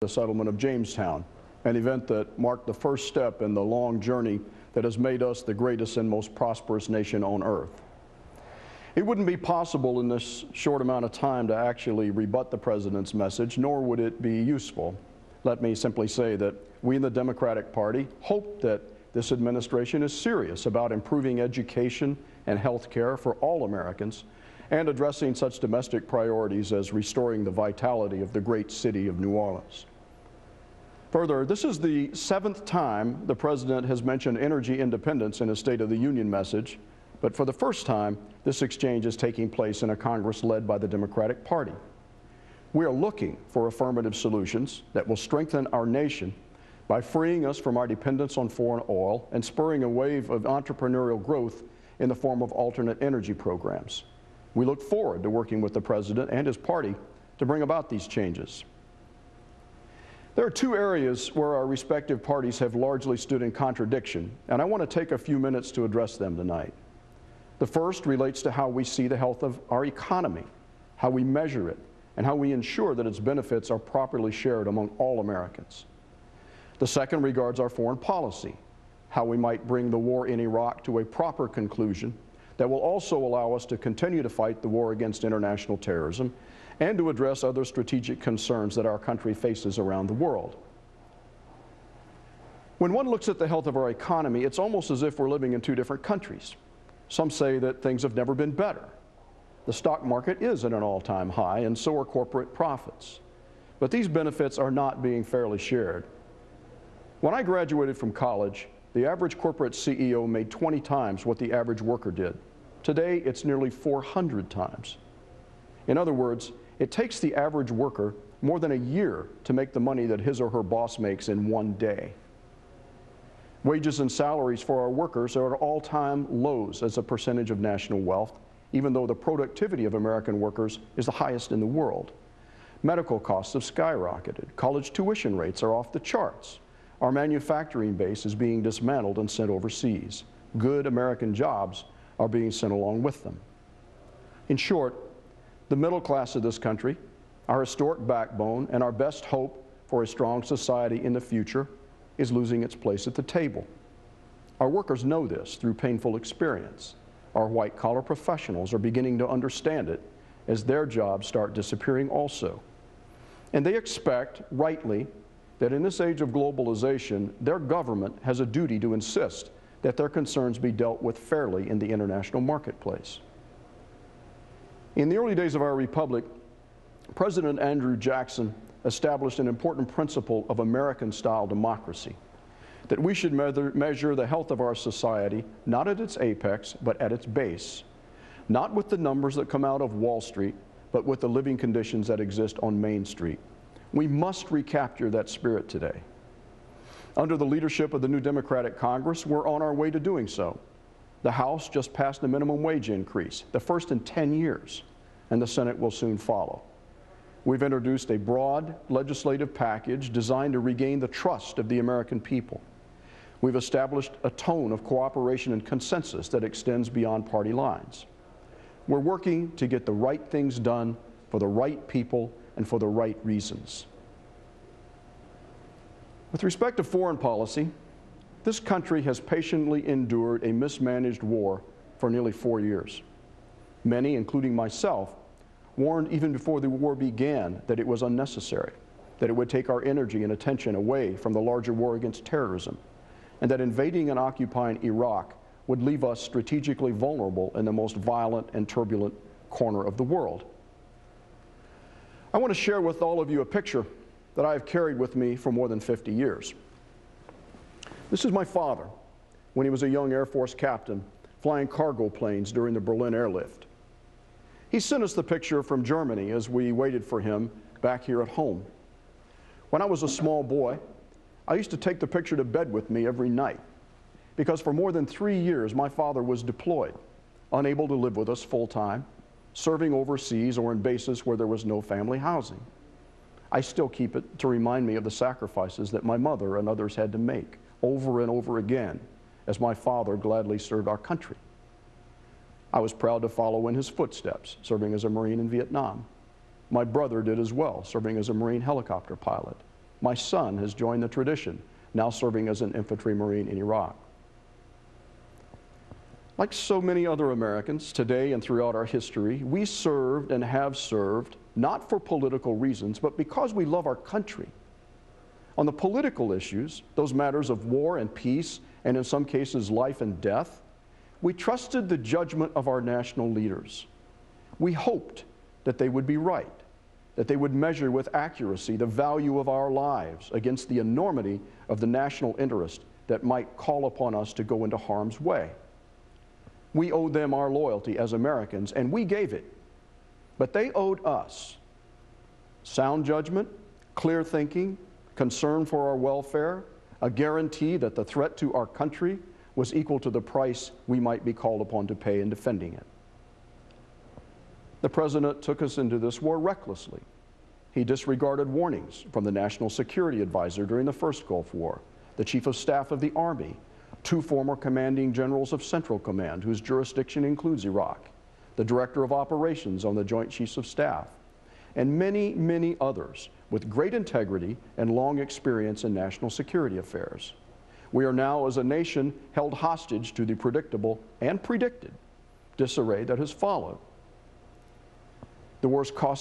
the settlement of Jamestown, an event that marked the first step in the long journey that has made us the greatest and most prosperous nation on earth. It wouldn't be possible in this short amount of time to actually rebut the President's message, nor would it be useful. Let me simply say that we in the Democratic Party hope that this administration is serious about improving education and health care for all Americans and addressing such domestic priorities as restoring the vitality of the great city of New Orleans. Further, this is the 7th time the President has mentioned energy independence in his State of the Union message, but for the first time, this exchange is taking place in a Congress led by the Democratic Party. We are looking for affirmative solutions that will strengthen our nation by freeing us from our dependence on foreign oil and spurring a wave of entrepreneurial growth in the form of alternate energy programs. We look forward to working with the President and his party to bring about these changes. There are two areas where our respective parties have largely stood in contradiction, and I want to take a few minutes to address them tonight. The first relates to how we see the health of our economy, how we measure it, and how we ensure that its benefits are properly shared among all Americans. The second regards our foreign policy, how we might bring the war in Iraq to a proper conclusion that will also allow us to continue to fight the war against international terrorism and to address other strategic concerns that our country faces around the world. When one looks at the health of our economy, it's almost as if we're living in two different countries. Some say that things have never been better. The stock market is at an all-time high, and so are corporate profits. But these benefits are not being fairly shared. When I graduated from college, the average corporate CEO made 20 times what the average worker did. Today, it's nearly 400 times. In other words, it takes the average worker more than a year to make the money that his or her boss makes in one day. Wages and salaries for our workers are at all-time lows as a percentage of national wealth, even though the productivity of American workers is the highest in the world. Medical costs have skyrocketed. College tuition rates are off the charts. Our manufacturing base is being dismantled and sent overseas. Good American jobs are being sent along with them. In short, the middle class of this country, our historic backbone, and our best hope for a strong society in the future is losing its place at the table. Our workers know this through painful experience. Our white-collar professionals are beginning to understand it as their jobs start disappearing also. And they expect, rightly, that in this age of globalization, their government has a duty to insist that their concerns be dealt with fairly in the international marketplace. In the early days of our republic, President Andrew Jackson established an important principle of American-style democracy, that we should measure the health of our society not at its apex, but at its base, not with the numbers that come out of Wall Street, but with the living conditions that exist on Main Street. We must recapture that spirit today. Under the leadership of the new Democratic Congress, we're on our way to doing so. The House just passed a minimum wage increase, the first in 10 years, and the Senate will soon follow. We've introduced a broad legislative package designed to regain the trust of the American people. We've established a tone of cooperation and consensus that extends beyond party lines. We're working to get the right things done for the right people and for the right reasons. With respect to foreign policy, this country has patiently endured a mismanaged war for nearly 4 years. Many, including myself, warned even before the war began that it was unnecessary, that it would take our energy and attention away from the larger war against terrorism, and that invading and occupying Iraq would leave us strategically vulnerable in the most violent and turbulent corner of the world. I want to share with all of you a picture that I have carried with me for more than 50 years. This is my father when he was a young Air Force captain flying cargo planes during the Berlin airlift. He sent us the picture from Germany as we waited for him back here at home. When I was a small boy, I used to take the picture to bed with me every night because for more than 3 years my father was deployed, unable to live with us full-time, serving overseas or in bases where there was no family housing. I still keep it to remind me of the sacrifices that my mother and others had to make over and over again as my father gladly served our country. I was proud to follow in his footsteps, serving as a Marine in Vietnam. My brother did as well, serving as a Marine helicopter pilot. My son has joined the tradition, now serving as an infantry marine in Iraq. Like so many other Americans today and throughout our history, we served and have served not for political reasons, but because we love our country. On the political issues, those matters of war and peace, and in some cases life and death, we trusted the judgment of our national leaders. We hoped that they would be right, that they would measure with accuracy the value of our lives against the enormity of the national interest that might call upon us to go into harm's way. We owed them our loyalty as Americans, and we gave it. But they owed us sound judgment, clear thinking, concern for our welfare, a guarantee that the threat to our country was equal to the price we might be called upon to pay in defending it. The President took us into this war recklessly. He disregarded warnings from the National Security Advisor during the first Gulf War, the Chief of Staff of the Army, 2 former commanding generals of Central Command, whose jurisdiction includes Iraq, the Director of Operations on the Joint Chiefs of Staff, and many, many others with great integrity and long experience in national security affairs. We are now, as a nation, held hostage to the predictable and predicted disarray that has followed. The war's cost